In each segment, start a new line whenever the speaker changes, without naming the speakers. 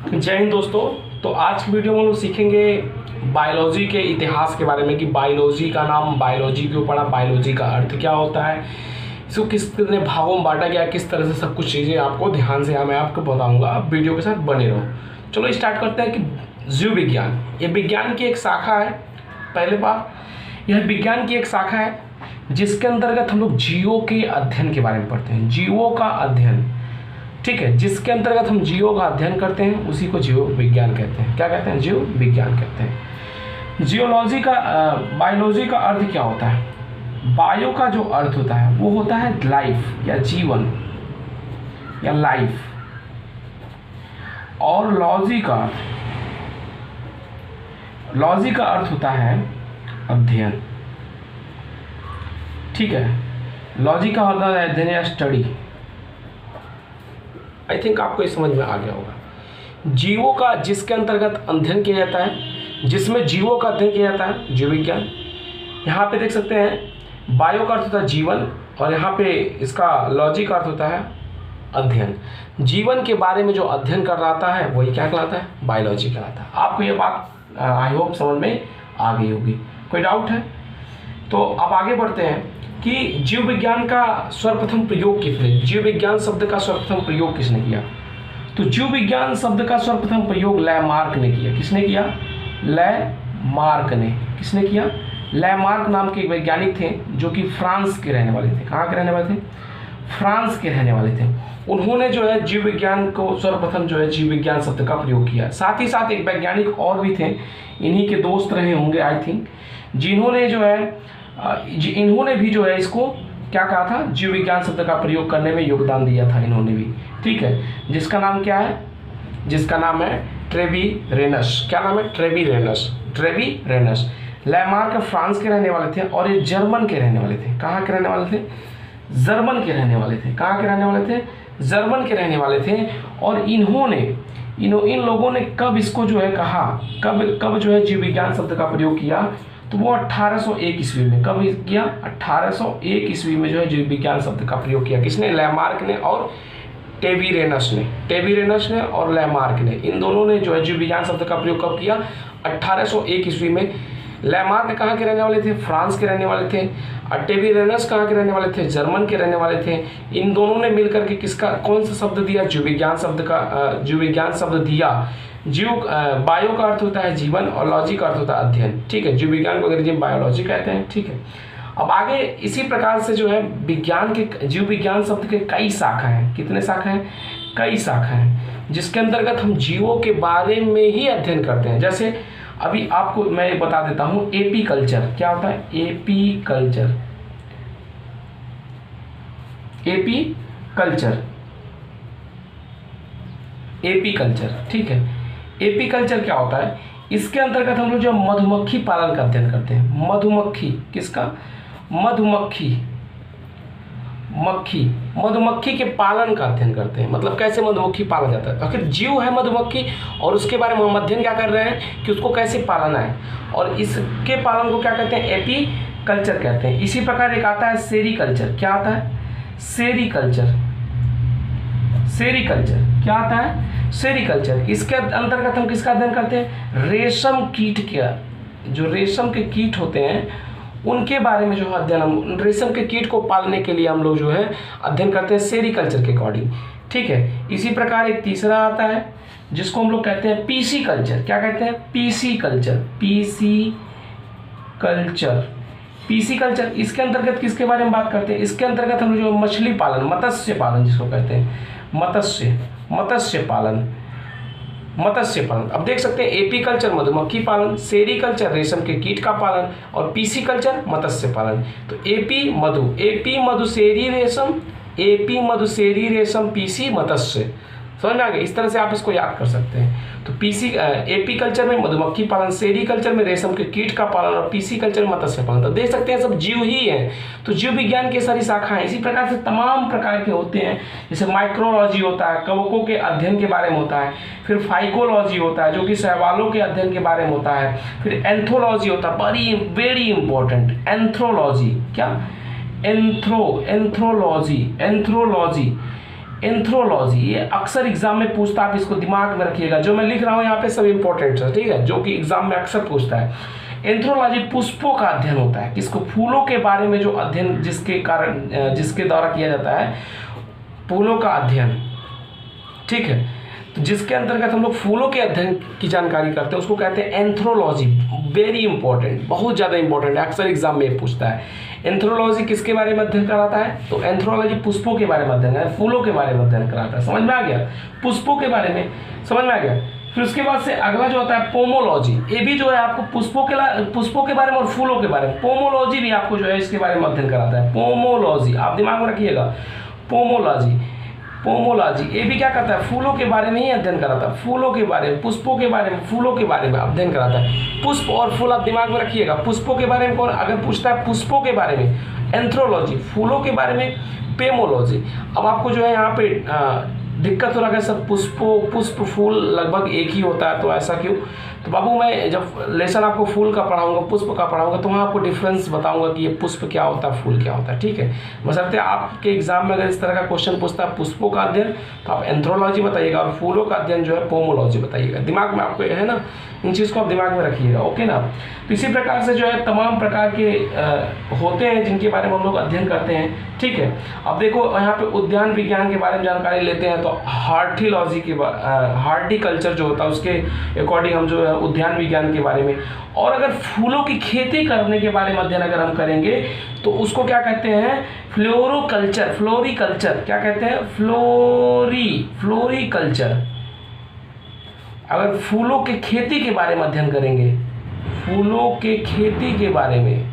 जय हिंद दोस्तों। तो आज की वीडियो में हम लोग सीखेंगे बायोलॉजी के इतिहास के बारे में कि बायोलॉजी का नाम बायोलॉजी क्यों पड़ा, बायोलॉजी का अर्थ क्या होता है, इसको किस कितने भागों में बांटा गया, किस तरह से सब कुछ चीज़ें आपको ध्यान से मैं आपको बताऊंगा। आप वीडियो के साथ बने रहो। चलो स्टार्ट करते हैं कि जीव विज्ञान ये विज्ञान की एक शाखा है। पहले बात, यह विज्ञान की एक शाखा है जिसके अंतर्गत हम लोग जीवों के अध्ययन के बारे में पढ़ते हैं। जीवों का अध्ययन, ठीक है, जिसके अंतर्गत हम जीवों का अध्ययन करते हैं उसी को जीव विज्ञान कहते हैं। क्या कहते हैं? जीव विज्ञान कहते हैं। जियोलॉजी का बायोलॉजी का अर्थ क्या होता है? बायो का जो अर्थ होता है वो होता है लाइफ या जीवन या लाइफ, और लॉजी का अर्थ होता है अध्ययन। ठीक है, लॉजी का होता है अध्ययन या स्टडी। आई थिंक आपको ये समझ में आ गया होगा। जीवों का जिसके अंतर्गत अध्ययन किया जाता है, जिसमें जीवों का अध्ययन किया जाता है, जीव विज्ञान। यहाँ पे देख सकते हैं बायो का अर्थ होता है जीवन, और यहाँ पे इसका लॉजी का अर्थ होता है अध्ययन। जीवन के बारे में जो अध्ययन कर रहा है वही क्या कहलाता है? बायोलॉजी कहलाता है। आपको ये बात आई होप समझ में आ गई होगी। कोई डाउट है? तो अब आगे बढ़ते हैं कि जीव विज्ञान का सर्वप्रथम प्रयोग किसने, जीव विज्ञान शब्द का सर्वप्रथम प्रयोग किसने किया? तो जीव विज्ञान शब्द का सर्वप्रथम प्रयोग लैमार्क ने किया। किसने किया? लैमार्क ने। किसने किया? लैमार्क नाम के एक वैज्ञानिक थे जो कि फ्रांस के रहने वाले थे। कहाँ के रहने वाले थे? फ्रांस के रहने वाले थे। उन्होंने जो है जीव विज्ञान को सर्वप्रथम जो है जीव विज्ञान शब्द का प्रयोग किया। साथ ही साथ एक वैज्ञानिक और भी थे, इन्हीं के दोस्त रहे होंगे आई थिंक, जिन्होंने जो है इन्होंने भी जो है इसको क्या कहा था? जीव विज्ञान शब्द का प्रयोग करने में योगदान दिया था इन्होंने भी। ठीक है, जिसका नाम क्या है? जिसका नाम है ट्रेवीरेनस। क्या नाम है? ट्रेवीरेनस। लैमार्क फ्रांस के रहने वाले थे और ये जर्मन के रहने वाले थे। कहाँ के रहने वाले थे? जर्मन के रहने वाले थे। कहाँ के रहने वाले थे? जर्मन के रहने वाले थे। और इन्होंने इन लोगों ने कब इसको जो है कहा, कब जो है जीव विज्ञान शब्द का प्रयोग किया? तो वो 1801 ईस्वी में। कब किया? 1801 ईस्वी में जो है जीव विज्ञान शब्द का प्रयोग किया। किसने? लैमार्क ने और ट्रेवीरेनस ने और लैमार्क ने, इन दोनों ने जो है जीव विज्ञान शब्द का प्रयोग कब किया? 1801 ईस्वी में। लैमार्क कहाँ के रहने वाले थे? फ्रांस के रहने वाले थे। और ट्रेवीरेनस कहाँ के रहने वाले थे? जर्मन के रहने वाले थे। इन दोनों ने मिलकर के किसका कौन सा शब्द दिया? जीव विज्ञान शब्द दिया। बायो का अर्थ होता है जीवन और लॉजी का अर्थ होता है अध्ययन। ठीक है, जीव विज्ञान को अंग्रेजी में बायोलॉजी कहते हैं। ठीक है, अब आगे इसी प्रकार से जो है जीव विज्ञान शब्द के कई शाखा हैं। कितने शाखा हैं? कई शाखा हैं, जिसके अंतर्गत हम जीवों के बारे में ही अध्ययन करते हैं। जैसे अभी आपको मैं बता देता हूँ, एपी कल्चर। क्या होता है? AP culture. ठीक है, एपी कल्चर क्या होता है? इसके अंतर्गत हम लोग जो मधुमक्खी पालन का अध्ययन करते हैं। मधुमक्खी किसका? मधुमक्खी के पालन का अध्ययन करते हैं। मतलब कैसे मधुमक्खी पाला जाता है। आखिर जीव है मधुमक्खी और उसके बारे में हम अध्ययन क्या कर रहे हैं कि उसको कैसे पालना है, और इसके पालन को क्या कहते हैं? एपी कल्चर कहते हैं। इसी प्रकार एक आता है सेरीकल्चर। क्या आता है? सेरीकल्चर। क्या आता है? सेरीकल्चर। इसके अंतर्गत हम किसका अध्ययन करते हैं? रेशम कीट का। जो रेशम के कीट होते हैं उनके बारे में जो अध्ययन, हम रेशम के कीट को पालने के लिए हम लोग जो है अध्ययन करते हैं सेरीकल्चर के अकॉर्डिंग। ठीक है, इसी प्रकार एक तीसरा आता है जिसको हम लोग कहते हैं पीसी कल्चर। क्या कहते हैं? PC culture. इसके अंतर्गत किसके बारे में बात करते हैं? इसके अंतर्गत हम जो मछली पालन, मत्स्य पालन जिसको कहते हैं, मत्स्य पालन। अब देख सकते हैं एपी कल्चर मधुमक्खी पालन, सेरीकल्चर रेशम के कीट का पालन, और पीसी कल्चर मत्स्य पालन। तो एपी मधु सेरी रेशम पीसी मत्स्य। समझ में आ गया? इस तरह से आप इसको याद कर सकते हैं। तो एपी कल्चर में मधुमक्खी पालन, सेरीकल्चर में रेशम के कीट का पालन, और पीसी कल्चर में मत्स्य पालन। तो देख सकते हैं सब जीव ही हैं। तो जीव विज्ञान की सारी शाखाएं इसी प्रकार से तमाम प्रकार के होते हैं। जैसे माइक्रोलॉजी होता है, कवकों के अध्ययन के बारे में होता है। फिर फाइकोलॉजी होता है जो कि शैवालों के अध्ययन के बारे में होता है। फिर एंथ्रोलॉजी होता है, वेरी इंपॉर्टेंट, एंथ्रोलॉजी। क्या? एंथ्रोलॉजी एंथ्रोलॉजी, ये अक्सर एग्जाम में पूछता है, आप इसको दिमाग में रखिएगा। जो मैं लिख रहा हूँ यहाँ पे सब इंपॉर्टेंट है, ठीक है, जो कि एग्जाम में अक्सर पूछता है। एंथ्रोलॉजी पुष्पों का अध्ययन होता है, किसको, फूलों के बारे में जो अध्ययन जिसके द्वारा किया जाता है, फूलों का अध्ययन, ठीक है। तो जिसके अंतर्गत हम लोग फूलों के अध्ययन की जानकारी करते हैं उसको कहते हैं एंथ्रोलॉजी। वेरी इंपॉर्टेंट, बहुत ज़्यादा इंपॉर्टेंट है, अक्सर एग्जाम में पूछता है। एंथ्रोलॉजी किसके बारे में अध्ययन कराता है, तो एंथ्रोलॉजी पुष्पों के बारे में अध्ययन कराता है, फूलों के बारे में अध्ययन कराता है। समझ में आ गया, पुष्पों के बारे में समझ में आ गया। फिर उसके बाद से अगला जो होता है पोमोलॉजी, ये भी जो है आपको पुष्पों के बारे में और फूलों के बारे में, पोमोलॉजी भी आपको जो है इसके बारे में अध्ययन कराता है। पोमोलॉजी आप दिमाग में रखिएगा, पोमोलॉजी ये भी क्या करता है, फूलों के बारे में ही अध्ययन कराता है, फूलों के बारे में, पुष्पों के बारे में, फूलों के बारे में अध्ययन कराता है। पुष्प और फूल आप दिमाग में रखिएगा। पुष्पों के बारे में कौन अगर पूछता है, पुष्पों के बारे में एंथ्रोलॉजी, फूलों के बारे में पेमोलॉजी। अब आपको जो है यहाँ पे दिक्कत हो रहा है सर, पुष्प फूल लगभग एक ही होता है, तो ऐसा क्यों। तो बाबू मैं जब लेसन आपको फूल का पढ़ाऊंगा, पुष्प का पढ़ाऊंगा, तो वहाँ आपको डिफरेंस बताऊंगा कि ये पुष्प क्या होता है, फूल क्या होता है, ठीक है। बशर्ते आपके एग्जाम में अगर इस तरह का क्वेश्चन पूछता है पुष्पों का अध्ययन, तो आप एंथ्रोलॉजी बताइएगा, और फूलों का अध्ययन जो है पोमोलॉजी बताइएगा। दिमाग में आपको है ना, इन चीज़ को आप दिमाग में रखिएगा, ओके ना। तो इसी प्रकार से जो है तमाम प्रकार के होते हैं जिनके बारे में हम लोग अध्ययन करते हैं, ठीक है। अब देखो यहाँ पे उद्यान विज्ञान के बारे में जानकारी लेते हैं, तो हार्टिलॉजी के हार्टिकल्चर जो होता है उसके अकॉर्डिंग हम जो है उद्यान विज्ञान के बारे में, और अगर फूलों की खेती करने के बारे में अध्ययन अगर हम करेंगे तो उसको क्या कहते हैं, फ्लोरिकल्चर, क्या कहते हैं, फ्लोरिकल्चर। अगर फूलों के खेती के बारे में अध्ययन करेंगे, फूलों के खेती के बारे में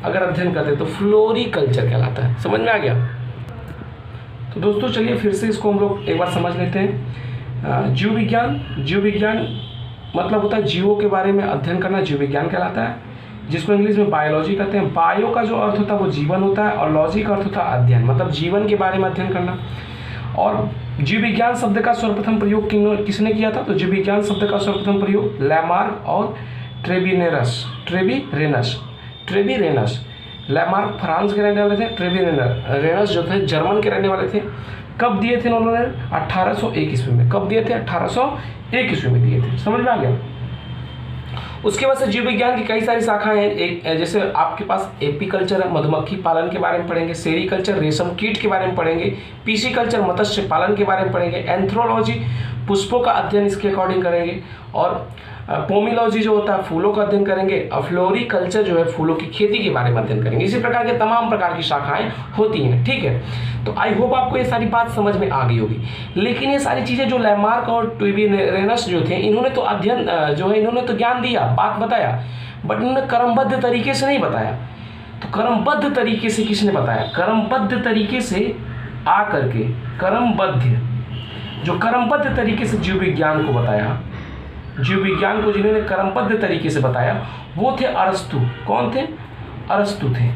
अगर अध्ययन करते हैं तो फ्लोरिकल्चर कहलाता है। समझ में आ गया। तो दोस्तों चलिए फिर से इसको हम लोग एक बार समझ लेते हैं। जीव विज्ञान मतलब होता है जीवों के बारे में अध्ययन करना, जीव विज्ञान कहलाता है, जिसको इंग्लिश में बायोलॉजी कहते हैं। बायो का जो अर्थ होता है वो जीवन होता है, और लॉजी का अर्थ होता है अध्ययन, मतलब जीवन के बारे में अध्ययन करना। और जीव विज्ञान शब्द का सर्वप्रथम प्रयोग किसने किया था, तो जीव विज्ञान शब्द का सर्वप्रथम प्रयोग लैमार्क और ट्रेविरेनस। लैमार्क फ्रांस के रहने वाले थे, ट्रेविरेनस जो थे जर्मन के रहने वाले थे। कब दिए थे उन्होंने, 1801 ईस्वी में। कब दिए थे, 1801 ईस्वी में दिए थे। समझ में आ गया। उसके बाद से जीव विज्ञान की कई सारी शाखाएं हैं। एक जैसे आपके पास एपीकल्चर है, मधुमक्खी पालन के बारे में पढ़ेंगे। सेरीकल्चर रेशम कीट के बारे में पढ़ेंगे। पीसीकल्चर मत्स्य पालन के बारे में पढ़ेंगे। एंथ्रोलॉजी पुष्पों का अध्ययन इसके अकॉर्डिंग करेंगे। और पोमिलॉजी जो होता है फूलों का अध्ययन करेंगे। और फ्लोरिकल्चर जो है फूलों की खेती के बारे में अध्ययन करेंगे। इसी प्रकार के तमाम प्रकार की शाखाएं होती हैं, ठीक है। तो आई होप आपको ये सारी बात समझ में आ गई होगी। लेकिन ये सारी चीज़ें जो लैमार्क और ट्रेविरेनस जो थे, इन्होंने तो अध्ययन जो है इन्होंने तो ज्ञान दिया, बात बताया, बट इन्होंने क्रमबद्ध तरीके से नहीं बताया। तो क्रमबद्ध तरीके से किसने बताया, क्रमबद्ध तरीके से आ करके क्रमबद्ध तरीके से जीव विज्ञान को बताया। जीव विज्ञान को जिन्होंने क्रमबद्ध तरीके से बताया वो थे अरस्तु। कौन थे, अरस्तु थे।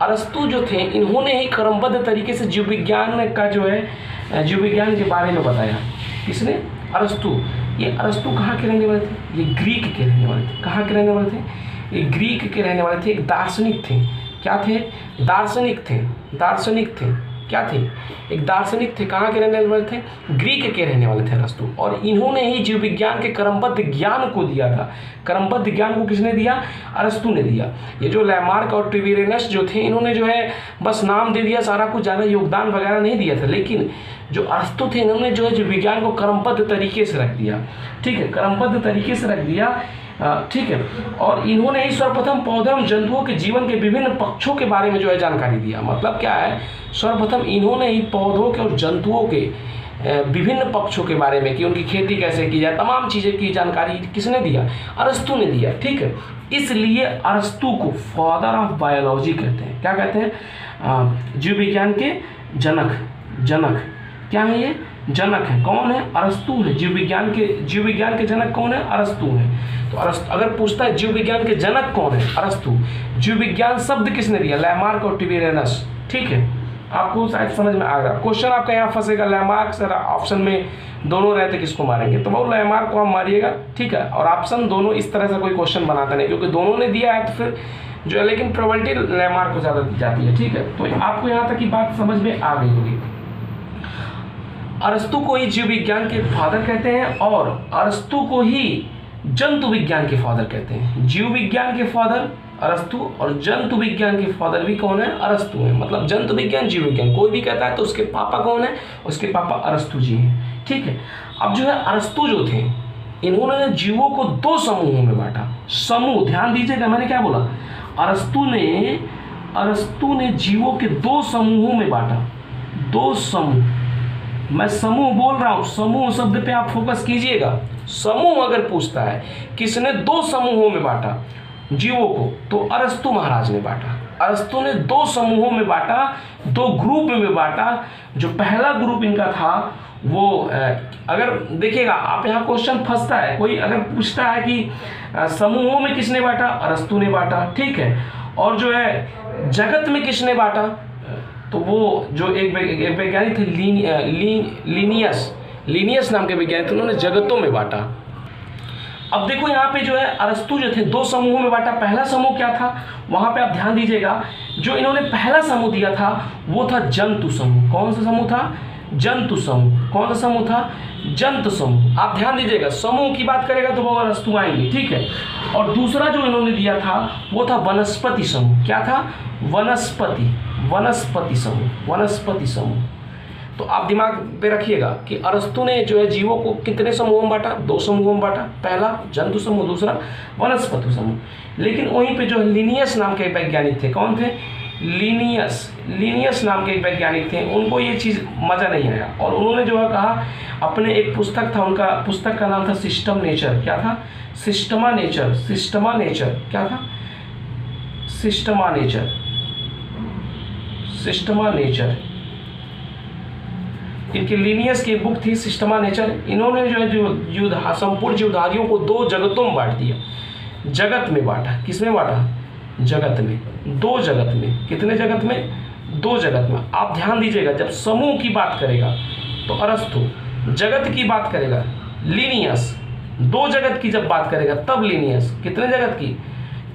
अरस्तु जो थे इन्होंने ही क्रमबद्ध तरीके से जीव विज्ञान का जो है जीव विज्ञान के बारे में बताया। किसने, अरस्तु। ये अरस्तु कहाँ के रहने वाले थे, ये ग्रीक के रहने वाले थे। कहाँ के रहने वाले थे, ये ग्रीक के रहने वाले थे। एक दार्शनिक थे। क्या थे, दार्शनिक थे। क्या थे, एक दार्शनिक थे। कहाँ के रहने वाले थे, ग्रीक के रहने वाले थे अरस्तु। और इन्होंने ही जीव विज्ञान के क्रमबद्ध ज्ञान को दिया था। क्रमबद्ध ज्ञान को किसने दिया, अरस्तु ने दिया। ये जो लैमार्क और ट्रेविरेनस जो थे इन्होंने जो है बस नाम दे दिया, सारा कुछ ज़्यादा योगदान वगैरह नहीं दिया था। लेकिन जो अरस्तु थे इन्होंने जो है जीव विज्ञान को क्रमबद्ध तरीके से रख दिया, ठीक है, क्रमबद्ध तरीके से रख दिया, ठीक है। और इन्होंने ही सर्वप्रथम पौधों एवं जंतुओं के जीवन के विभिन्न पक्षों के बारे में जो है जानकारी दिया। मतलब क्या है, सर्वप्रथम इन्होंने ही पौधों के और जंतुओं के विभिन्न पक्षों के बारे में कि उनकी खेती कैसे की जाए, तमाम चीज़ें की जानकारी किसने दिया, अरस्तु ने दिया, ठीक है। इसलिए अरस्तु को फादर ऑफ बायोलॉजी कहते हैं। क्या कहते हैं, जीव विज्ञान के जनक क्या है, ये जनक है। कौन है, अरस्तु है। जीव विज्ञान के जनक कौन है, अरस्तु है। तो अरस्तु अगर पूछता है जीव विज्ञान के जनक कौन है, अरस्तु। जीव विज्ञान शब्द किसने दिया, लैमार्क और ट्रेविरेनस, ठीक है। आपको शायद समझ में आ रहा। क्वेश्चन आपका यहाँ फंसेगा, लैमार्क सर ऑप्शन में दोनों रहते किसको मारेंगे, तो वो लैमार्क को हम मारिएगा, ठीक है। और ऑप्शन दोनों इस तरह से कोई क्वेश्चन बनाता नहीं, क्योंकि दोनों ने दिया है तो फिर जो है, लेकिन प्रोबेबिलिटी लैमार्क को ज़्यादा दी जाती है, ठीक है। तो आपको यहाँ तक की बात समझ में आ गई होगी। अरस्तु को ही जीव विज्ञान के फादर कहते हैं और अरस्तु को ही जंतु विज्ञान के फादर कहते हैं। जीव विज्ञान के फादर अरस्तु और जंतु विज्ञान के फादर भी कौन है? अरस्तु है। मतलब जंतु विज्ञान, जीव विज्ञान कोई भी कहता है तो उसके पापा कौन है? उसके पापा अरस्तु जी हैं। ठीक है। अब जो है अरस्तु जो थे, इन्होंने जीवों को दो समूहों में बांटा। समूह, ध्यान दीजिएगा मैंने क्या बोला, अरस्तु ने जीवों के दो समूहों में बांटा। दो समूह, मैं समूह बोल रहा हूं, समूह शब्द पे आप फोकस कीजिएगा। समूह अगर पूछता है किसने दो समूहों में बांटा जीवों को, तो अरस्तु महाराज ने बांटा। अरस्तु ने दो समूहों में बांटा, दो ग्रुप में बांटा। जो पहला ग्रुप इनका था वो अगर देखिएगा आप, यहाँ क्वेश्चन फंसता है, कोई अगर पूछता है कि समूहों में किसने बांटा, अरस्तु ने बांटा। ठीक है। और जो है जगत में किसने बांटा, तो वो जो एक वैज्ञानिक थे लीनियस नाम के वैज्ञानिक थे, उन्होंने जगतों में बांटा। अब देखो यहाँ पे जो है अरस्तु जो थे दो समूहों में बांटा। पहला समूह क्या था, वहां पे आप ध्यान दीजिएगा, जो इन्होंने पहला समूह दिया था वो था जंतु समूह। कौन सा समूह था? जंतु समूह। कौन सा समूह था? जंतु समूह। आप ध्यान दीजिएगा, समूह की बात करेगा तो वो अरस्तु आएंगे। ठीक है। और दूसरा जो इन्होंने दिया था वो था वनस्पति समूह। क्या था? वनस्पति समूह। तो आप दिमाग पे रखिएगा कि अरस्तु ने जो है जीवों को कितने समूहों में बांटा? दो समूहों में बांटा। पहला जंतु समूह, दूसरा वनस्पति समूह। लेकिन वहीं पे जो लिनियस नाम के वैज्ञानिक थे, कौन थे? लिनियस नाम के एक वैज्ञानिक थे, उनको ये चीज़ मज़ा नहीं आया और उन्होंने जो है कहा, अपने एक पुस्तक था उनका, पुस्तक का नाम था सिस्टम नेचर। क्या था? Systema nature. क्या था? Systema nature. इनकी लिनियस की बुक थी सिस्टमा नेचर। इन्होंने जो है संपूर्ण जीवधारियों को दो जगतों में बांट दिया। जगत में बांटा। किसमें बांटा? जगत में। दो जगत में। कितने जगत में? दो जगत में। आप ध्यान दीजिएगा, जब समूह की बात करेगा तो अरस्तु, जगत की बात करेगा लिनियस, दो जगत की जब बात करेगा तब लिनियस। कितने जगत की?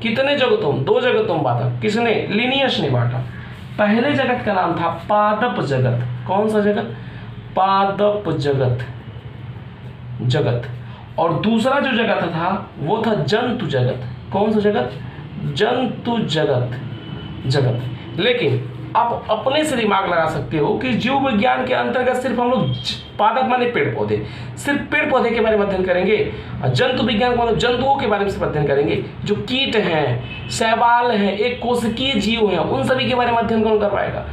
कितने जगतों? दो जगतों में बांटा। किसने? लिनियस ने बांटा। पहले जगत का नाम था पादप जगत। कौन सा जगत? पादप जगत। और दूसरा जो जगत था वो था जंतु जगत। कौन सा जगत? जंतु जगत। लेकिन आप अपने से दिमाग लगा सकते हो कि जीव विज्ञान के अंतर्गत सिर्फ हम लोग पादप माने पेड़ पौधे, सिर्फ पेड़ पौधे के बारे में अध्ययन करेंगे। जंतु विज्ञान मतलब जंतुओं के बारे में सिर्फ अध्ययन करेंगे। जो कीट हैं, शैवाल हैं, एक कोशिकीय जीव हैं, उन सभी के बारे में अध्ययन कौन कर पाएगा?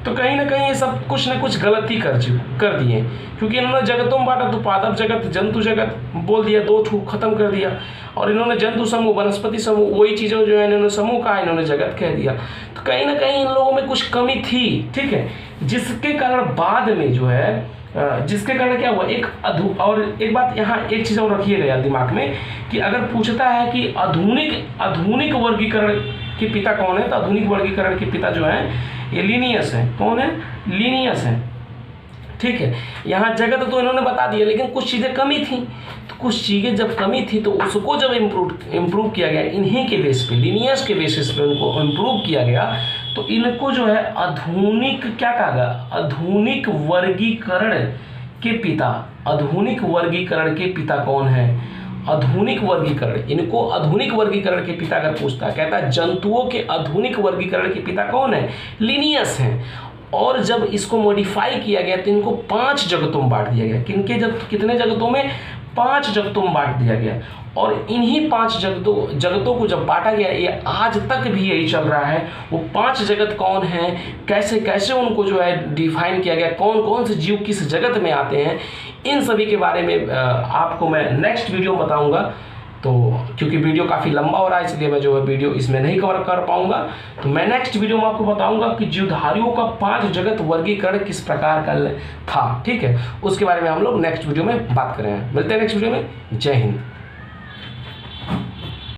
तो कहीं ना कहीं ये सब कुछ ना कुछ गलती कर दिए, क्योंकि इन्होंने जगतों में बांटा तो पादप जगत, जंतु जगत बोल दिया, दो ठू खत्म कर दिया। और इन्होंने जंतु समूह, वनस्पति समूह, वही चीज़ें जो है इन्होंने समूह कहा, इन्होंने जगत कह दिया। तो कहीं ना कहीं इन लोगों में कुछ कमी थी। ठीक है। जिसके कारण बाद में जो है जिसके कारण क्या हुआ, और एक बात यहाँ एक चीज़ और रखिएगा यार दिमाग में, कि अगर पूछता है कि आधुनिक वर्गीकरण के पिता कौन है, तो आधुनिक वर्गीकरण के पिता जो है ये लिनियस है। कौन है? लिनियस है। ठीक है। यहाँ जगत तो इन्होंने बता दिया, लेकिन कुछ चीज़ें कमी थी। तो कुछ चीज़ें जब कमी थी तो उसको जब इम्प्रूव किया गया, इन्हीं के बेस पे, लिनियस के बेसिस पे उनको इम्प्रूव किया गया, तो इनको जो है आधुनिक क्या कहा गया? आधुनिक वर्गीकरण के पिता। आधुनिक वर्गीकरण के पिता कौन है? आधुनिक वर्गीकरण। इनको आधुनिक वर्गीकरण के पिता अगर पूछता है, कहता है जंतुओं के आधुनिक वर्गीकरण के पिता कौन है? लिनियस हैं। और जब इसको मॉडिफाई किया गया तो इनको 5 जगतों में बांट दिया गया। कितने जगतों में? 5 जगतों में बांट दिया गया। और इन्हीं 5 जगतों को जब बांटा गया, ये आज तक भी यही चल रहा है। वो 5 जगत कौन हैं, कैसे कैसे उनको जो है डिफाइन किया गया, कौन कौन से जीव किस जगत में आते हैं, इन सभी के बारे में आपको मैं नेक्स्ट वीडियो में बताऊंगा। तो क्योंकि वीडियो काफ़ी लंबा हो रहा है, इसलिए मैं जो है वीडियो इसमें नहीं कवर कर पाऊंगा। तो मैं नेक्स्ट वीडियो में आपको बताऊंगा कि जीवधारियों का 5 जगत वर्गीकरण किस प्रकार का था। ठीक है। उसके बारे में हम लोग नेक्स्ट वीडियो में बात करेंगे। मिलते हैं नेक्स्ट वीडियो में। जय हिंद।